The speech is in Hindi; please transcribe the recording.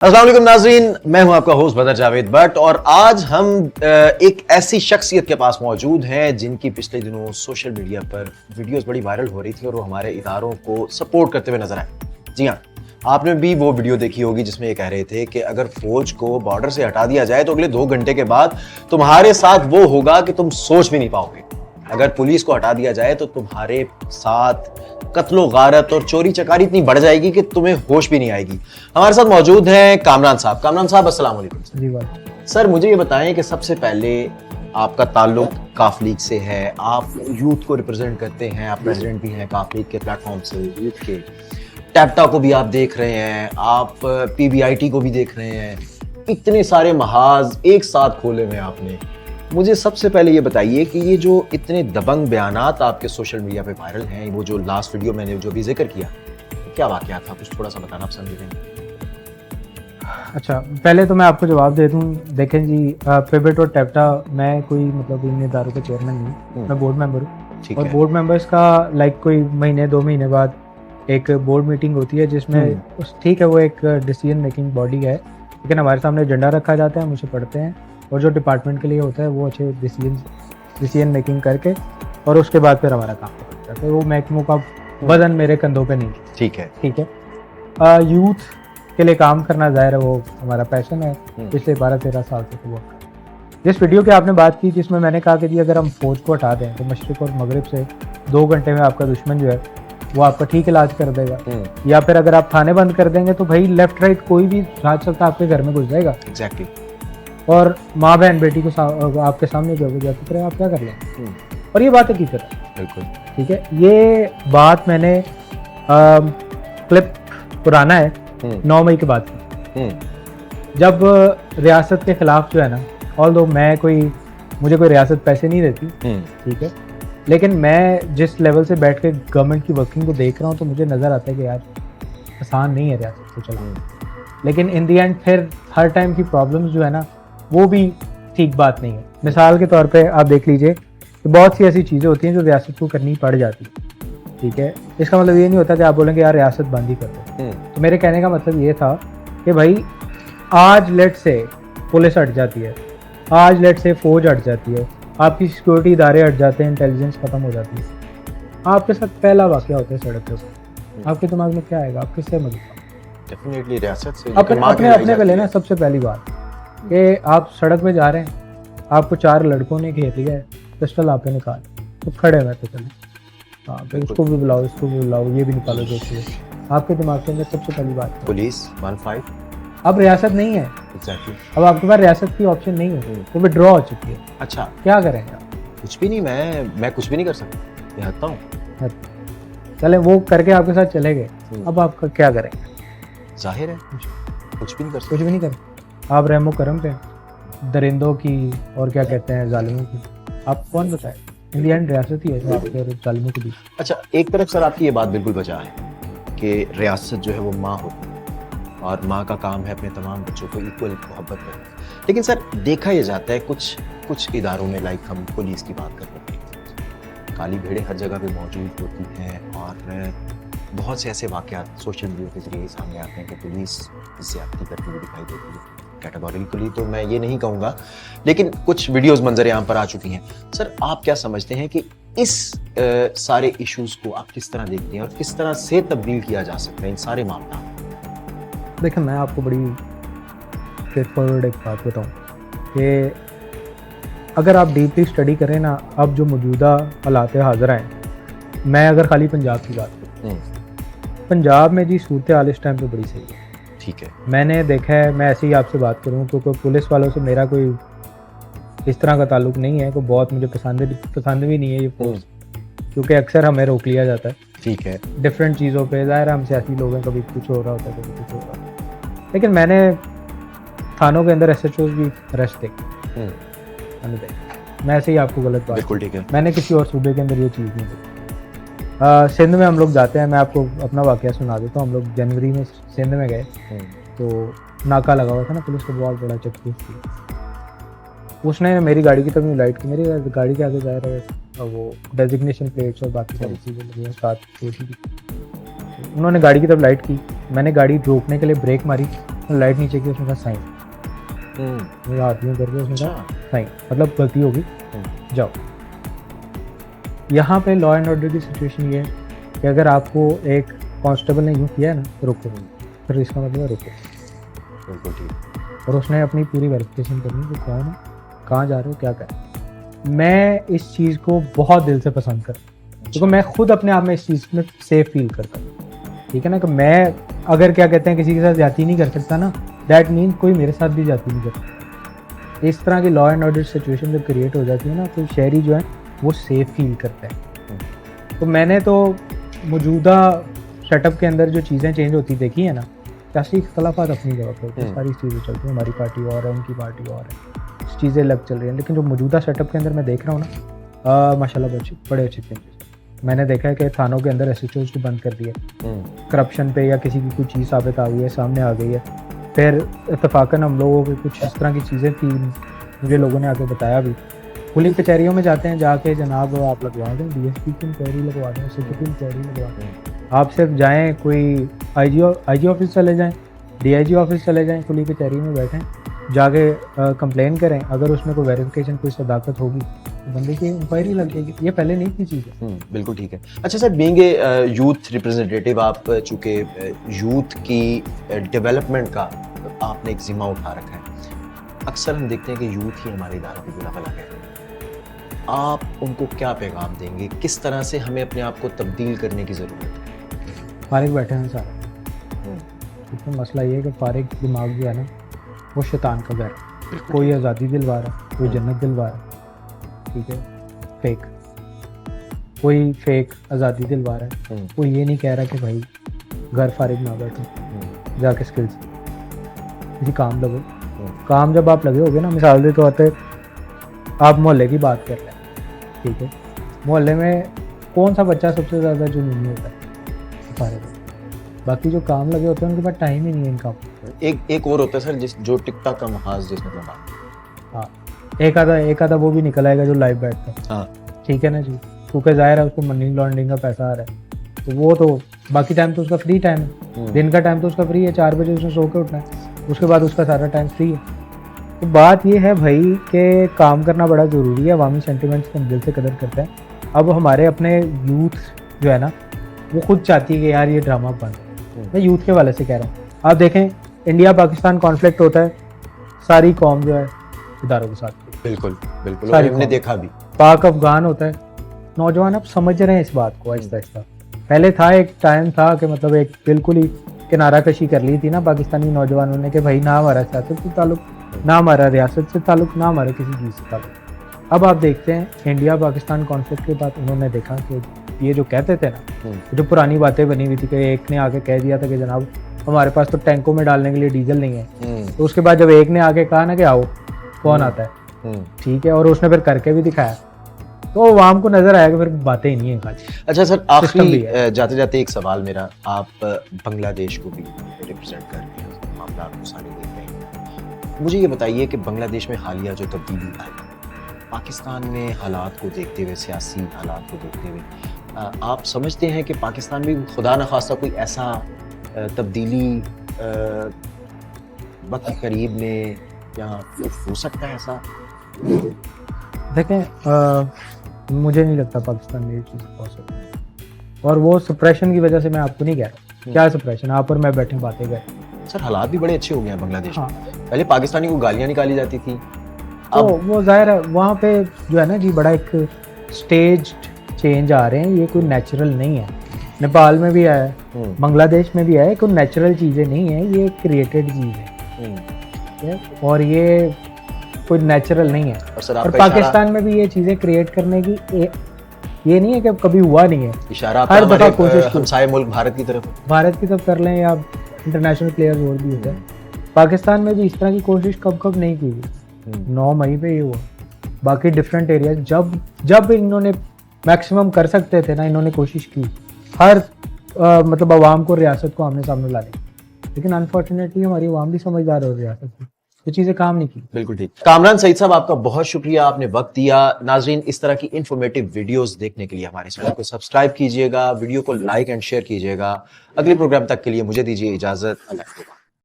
अस्सलाम वालेकुम नाज़रीन, मैं हूं आपका होस्ट बदर जावेद भट्ट और आज हम एक ऐसी शख्सियत के पास मौजूद हैं जिनकी पिछले दिनों सोशल मीडिया पर वीडियोस बड़ी वायरल हो रही थी और वो हमारे इदारों को सपोर्ट करते हुए नजर आए। जी हाँ, आपने भी वो वीडियो देखी होगी जिसमें ये कह रहे थे कि अगर फौज को बॉर्डर से हटा दिया जाए तो अगले 2 घंटे के बाद तुम्हारे साथ वो होगा कि तुम सोच भी नहीं पाओगे। अगर पुलिस को हटा दिया जाए तो तुम्हारे साथ कत्लो गारत और चोरी चकारी इतनी बढ़ जाएगी कि तुम्हें होश भी नहीं आएगी। हमारे साथ मौजूद हैं कामरान साहब। कामरान साहब, अस्सलाम वालेकुम। जी बात। सर, मुझे ये बताएं कि सबसे पहले आपका ताल्लुक काफ लीग से है, आप यूथ को रिप्रेजेंट करते हैं, आप प्रेसिडेंट भी हैं काफ लीग के प्लेटफॉर्म से, यूथ के टैप्टा को भी आप देख रहे हैं, आप पीबीआईटी को भी देख रहे हैं, इतने सारे महाज एक साथ खोले हुए हैं आपने। मुझे सबसे पहले ये बताइए कि ये जो इतने दबंग बयानात आपके सोशल मीडिया पे वायरल हैं, वो जो लास्ट वीडियो मैंने जो भी जिक्र किया, क्या वाकया था, कुछ थोड़ा सा बताना पसंद करेंगे। अच्छा, पहले तो मैं आपको जवाब दे दूं। देखें जी, पेबेट और टैप्टा, मैं कोई मतलब इन इदारों का चेयरमैन नहीं, मैं बोर्ड मेंबर हूँ। और बोर्ड मेंबर्स का कोई महीने 2 महीने बाद एक बोर्ड मीटिंग होती है जिसमें ठीक है, वो एक डिसीजन मेकिंग बॉडी है, लेकिन हमारे सामने एजेंडा रखा जाता है, हम उसे पढ़ते हैं और जो डिपार्टमेंट के लिए होता है वो अच्छे डिसीजन मेकिंग करके और उसके बाद फिर हमारा काम करता है। वो महकमों का वजन मेरे कंधों पे नहीं। ठीक है। यूथ के लिए काम करना ज़ाहिर है वो हमारा पैशन है, पिछले 12-13 साल से हुआ। जिस वीडियो की आपने बात की जिसमें मैंने कहा कि जी अगर हम फौज को हटा दें तो मशरिक और मगरिब से 2 घंटे में आपका दुश्मन जो है वो आपका ठीक इलाज कर देगा, या फिर अगर आप थाने बंद कर देंगे तो भाई लेफ्ट राइट कोई भी रात चलता आपके घर में घुस जाएगा। एग्जैक्टली। और माँ बहन बेटी को आपके सामने जो जाती तरह आप क्या कर लेंगे। और ये बात हकीकत है, बिल्कुल ठीक है। ये बात मैंने क्लिप पुराना है 9 मई के बाद की, जब रियासत के खिलाफ जो है ना, ऑल्दो मुझे कोई रियासत पैसे नहीं देती, ठीक है, लेकिन मैं जिस लेवल से बैठ के गवर्नमेंट की वर्किंग को देख रहा हूँ तो मुझे नज़र आता है कि यार आसान नहीं है रियासत को चलाना। लेकिन इन दी एंड फिर हर टाइम की प्रॉब्लम्स जो है ना वो भी ठीक बात नहीं है। मिसाल के तौर पे आप देख लीजिए कि बहुत सी ऐसी चीज़ें होती हैं जो रियासत को करनी पड़ जाती है, ठीक है। इसका मतलब ये नहीं होता कि आप बोलेंगे यार रियासत बंद ही कर दो। तो मेरे कहने का मतलब ये था कि भाई आज लेट से पुलिस हट जाती है, आज लेट से फौज हट जाती है, आपकी सिक्योरिटी इदारे हट जाते हैं, इंटेलिजेंस खत्म हो जाती है, आपके साथ पहला वाकया होता है सड़क पर, आपके दिमाग में क्या आएगा, आप किससे मदद पाओगे? डेफिनेटली रियासत से अपने पे लेना। सबसे पहली बात कि आप सड़क पे जा रहे हैं, आपको 4 लड़कों ने घेर लिया है, पिस्टल आपने निकाल तो खड़े हुए तो चले, हाँ भाई उसको भी बुलाओ, इसको भी बुलाओ, ये भी निकालो, देखिए आपके दिमाग के अंदर सबसे पहली बात पुलिस 15। अब रियासत नहीं है। एग्जैक्टली। अब आपके पास रियासत की ऑप्शन नहीं है, वो विड्रॉ हो चुकी है। अच्छा, क्या करेंगे आप? कुछ भी नहीं, मैं कुछ भी नहीं कर सकता, मैं हटता हूँ। चले वो करके आपके साथ चले गए, अब आप क्या करेंगे? जाहिर है कुछ भी नहीं कर सकते। कुछ भी नहीं करें। आप रहमो करम पे दरिंदों की और क्या कहते हैं जालिमों की, आप कौन बताए? इन दी एंड रियासत ही है जो आपके जालिमों के बीच। अच्छा, एक तरफ सर आपकी ये बात बिल्कुल बचा है कि रियासत जो है वो माँ होती है और माँ का काम है अपने तमाम बच्चों को इक्वल मोहब्बत करना। लेकिन सर देखा यह जाता है कुछ इदारों में, लाइक हम पुलिस की बात करते हैं, काली भेड़ें हर जगह पे मौजूद होती हैं और बहुत से ऐसे वाक़यात सोशल मीडिया के जरिए सामने आते हैं कि पुलिस ज़्यादती करती हुई दिखाई देती है। कैटेगोरिकली तो मैं ये नहीं कहूँगा, लेकिन कुछ वीडियोस मंजर आम पर आ चुकी हैं। सर, आप क्या समझते हैं कि इस सारे इश्यूज़ को आप किस तरह देखते हैं और किस तरह से तब्दील किया जा सकता है इन सारे मामला? देखिए, मैं आपको बड़ी स्ट्रेट फॉरवर्ड एक बात बताऊँ कि अगर आप डीपली स्टडी करें ना, अब जो मौजूदा हालात हाज़िर हैं, मैं अगर खाली पंजाब की बात करूँ, पंजाब में जी सूरत हाल इस टाइम पे बड़ी सही है, ठीक है। मैंने देखा है, मैं ऐसे ही आपसे बात करूं क्योंकि पुलिस वालों से मेरा कोई इस तरह का ताल्लुक नहीं है, कोई बहुत मुझे पसंद भी नहीं है ये फोर्स, क्योंकि अक्सर हमें रोक लिया जाता है, ठीक है, डिफरेंट चीज़ों पे। ज़ाहिर है हम सियासी लोग हैं, कभी कुछ हो रहा होता है, कभी कुछ हो रहा होता है, लेकिन मैंने थानों के अंदर SHOs भी अरेस्ट देखे, मैं ऐसे ही आपको गलत बात, बिल्कुल ठीक है, मैंने किसी और सूबे के अंदर ये चीज़ नहीं देखी। सिंध में हम लोग जाते हैं, मैं आपको अपना वाकया सुना देता हूँ। हम लोग जनवरी में सिंध में गए तो नाका लगा हुआ था ना पुलिस का, बहुत बड़ा चेकपोस्ट थी। उसने मेरी गाड़ी की तरफ लाइट की, मेरी गाड़ी के आगे जा रहा है वो डेजिग्नेशन प्लेट्स और बाकी सारी चीज़ें लगी हैं साथ, उन्होंने गाड़ी की तरफ लाइट की, मैंने गाड़ी रोकने के लिए ब्रेक मारी, उसने लाइट नीचे की, उसने कहा साइन, मेरे हाथ में करके उसने कहा साइन, मतलब गलती होगी जाओ। यहाँ पे लॉ एंड ऑर्डर की सिचुएशन ये है कि अगर आपको एक कांस्टेबल ने यूँ किया है ना तो रुको, फिर इसका मतलब है रुको। बिल्कुल ठीक। और उसने अपनी पूरी वेरिफिकेशन करनी कि कौन है, कहाँ जा रहे हो, क्या कर। मैं इस चीज़ को बहुत दिल से पसंद करता हूँ क्योंकि मैं खुद अपने आप में इस चीज़ में सेफ फील करता हूँ, ठीक है ना। कि मैं अगर क्या कहते हैं किसी के साथ जाती नहीं कर सकता ना, दैट मीन कोई मेरे साथ भी जाती नहीं कर सकता। इस तरह की लॉ एंड ऑर्डर सिचुएशन जब क्रिएट हो जाती है ना तो शहरी जो है वो सेफ फील करता है। तो मैंने तो मौजूदा सेटअप के अंदर जो चीज़ें चेंज होती देखी है ना, सियासी इख्तलाफात अपनी जगह पर होती है, सारी चीज़ें चलती हैं, हमारी पार्टी और है, उनकी पार्टी और है, चीज़ें अलग चल रही हैं, लेकिन जो मौजूदा सेटअप के अंदर मैं देख रहा हूँ ना, माशाल्लाह बड़े अच्छे चेंजेस। मैंने देखा है कि थानों के अंदर SHOs को बंद कर दिया, करप्शन पे या किसी की कोई चीज़ साबित आ गई है, सामने आ गई है। फिर इत्तफाकन हम लोगों की कुछ इस तरह की चीज़ें थी, मुझे लोगों ने आके बताया भी, पुलिस कचहरियों में जाते हैं, जाके जनाब आप लगवा दें DSP की इंक्वायरी, लगवा दें सिटी की इंक्वायरी लगवा दें। आप सिर्फ जाएँ कोई IG ऑफिस चले जाएँ, DIG ऑफिस चले जाएँ, पुलिस कचहरी में बैठें, जाके कंप्लेन करें, अगर उसमें कोई वेरिफिकेशन कोई सदाकत होगी तो बंदे की इंक्वायरी लग जाएगी। ये पहले नहीं थी चीज़ें। बिल्कुल ठीक है। अच्छा sir, being a youth representative, आप चूँकि यूथ की डेवलपमेंट का आपने एक जिम्मा उठा रखा है, अक्सर हम देखते हैं कि यूथ ही हमारे इदारों की बुरा भला है। आप उनको क्या पैगाम देंगे, किस तरह से हमें अपने आप को तब्दील करने की ज़रूरत है? फारिग बैठे हैं सारे, तो मसला ये है कि फारिग दिमाग जो है ना वो शैतान का घर है। कोई आज़ादी दिलवा रहा है, कोई जन्नत दिलवा रहा है, ठीक है, फेक, कोई फेक आज़ादी दिलवा रहा है। कोई ये नहीं कह रहा कि भाई घर फारिग ना बैठो, जाके स्किल्स किसी काम लगो। काम जब आप लगे होगे ना, मिसाल के तौर पे आप मोहल्ले की बात कर लें, ठीक है, मोहल्ले में कौन सा बच्चा सबसे ज़्यादा जो नहीं होता है, फारिग। बाकी जो काम लगे होते हैं उनके पास टाइम ही नहीं है इनका। एक और होता है सर जो टिकटॉक का महाज जिसमें लगा, हाँ, एक आधा वो भी निकल आएगा जो लाइव बैठता है, हाँ ठीक है ना जी, क्योंकि जाहिर है उसको मनी लॉन्ड्रिंग का पैसा आ रहा है, तो वो तो बाकी टाइम तो उसका फ्री टाइम है, दिन का टाइम तो उसका फ्री है, 4 बजे उसने सो के उठना है, उसके बाद उसका सारा टाइम फ्री है। तो बात ये है भाई कि काम करना बड़ा ज़रूरी है, अवामी सेंटिमेंट्स को हम दिल से कदर करते हैं। अब हमारे अपने यूथ जो है ना वो खुद चाहती है कि यार ये ड्रामा बंद। मैं यूथ के वाले से कह रहा हूँ, आप देखें इंडिया पाकिस्तान कॉन्फ्लिक्ट होता है, सारी कौम जो है इदारों के साथ, बिल्कुल बिल्कुल, और हमने देखा भी। पाक अफगान होता है, नौजवान अब समझ रहे हैं इस बात को आहिस्ता आहिस्ता। पहले था एक टाइम था कि मतलब एक बिल्कुल ही किनारा कशी कर ली थी ना पाकिस्तानी नौजवानों ने कि भाई ना हमारा सियासत से ताल्लुक, ना हमारा रियासत से ताल्लुक, ना हमारे किसी चीज़ से ताल्लुक। अब आप देखते हैं इंडिया पाकिस्तान कॉन्फ्लिक्ट के बाद उन्होंने देखा कि ये जो कहते थे ना, जो पुरानी बातें बनी हुई थी कि एक ने आके कह दिया था कि जनाब हमारे पास तो टैंकों में डालने के लिए डीजल नहीं है, तो उसके बाद जब एक ने आके कहा ना कि आओ कौन आता है, ठीक है, और उसने फिर करके भी दिखाया, तो आवाम को नजर आया कि फिर बातें ही नहीं है खाली। अच्छा सर, आखिरी जाते जाते एक सवाल मेरा, आप बांग्लादेश को भी रिप्रेजेंट कर रहे हैं, मामला आपको सारे देख रहे हैं, मुझे ये बताइए कि बांग्लादेश में हालिया जो तब्दीली आई, पाकिस्तान में हालात को देखते हुए, सियासी हालात को देखते हुए, आप समझते हैं कि पाकिस्तान में खुदा न खास्ता कोई ऐसा तब्दीली वक्त के करीब में क्या हो सकता है ऐसा? देखें, मुझे नहीं लगता पाकिस्तान में ये चीज़ हो सकती है, और वो सप्रेशन की वजह से मैं आपको नहीं कह रहा क्या सप्रेशन, आप और मैं बैठे बातें कर। सर हालात भी बड़े अच्छे हो गए हैं बांग्लादेश में। पहले पाकिस्तानी को गालियाँ निकाली जाती थी, तो वो जाहिर है वहाँ पे जो है ना जी बड़ा एक स्टेज चेंज आ रहे हैं, ये कोई नेचुरल नहीं है। नेपाल में भी आया है, बांग्लादेश में भी आया है, कोई नेचुरल चीज़ें नहीं है, ये क्रिएटेड चीज़ है, और ये कोई नेचुरल नहीं है। और पाकिस्तान में भी ये चीज़ें क्रिएट करने की ये नहीं है कि कभी हुआ नहीं है, इशारा हर दफा कोशिश हमसाये मुल्क भारत की तरफ कर लें या इंटरनेशनल प्लेयर्स और भी होते हैं। पाकिस्तान में भी इस तरह की कोशिश कब नहीं की गई, 9 मई पे ये हुआ। बाकी डिफरेंट एरिया जब इन्होंने मैक्सिमम कर सकते थे ना, इन्होंने कोशिश की हर मतलब आवाम को, रियासत को आमने सामने लाने, लेकिन अनफॉर्चुनेटली हमारी आवाम भी समझदार हो रियासत की, तो चीज़ें काम नहीं की। बिल्कुल ठीक। कामरान सईद साहब, आपका बहुत शुक्रिया, आपने वक्त दिया। नाजरीन, इस तरह की इंफॉर्मेटिव वीडियोस देखने के लिए हमारे चैनल को सब्सक्राइब कीजिएगा, वीडियो को लाइक एंड शेयर कीजिएगा। अगले प्रोग्राम तक के लिए मुझे दीजिए इजाजत। अल्लाह।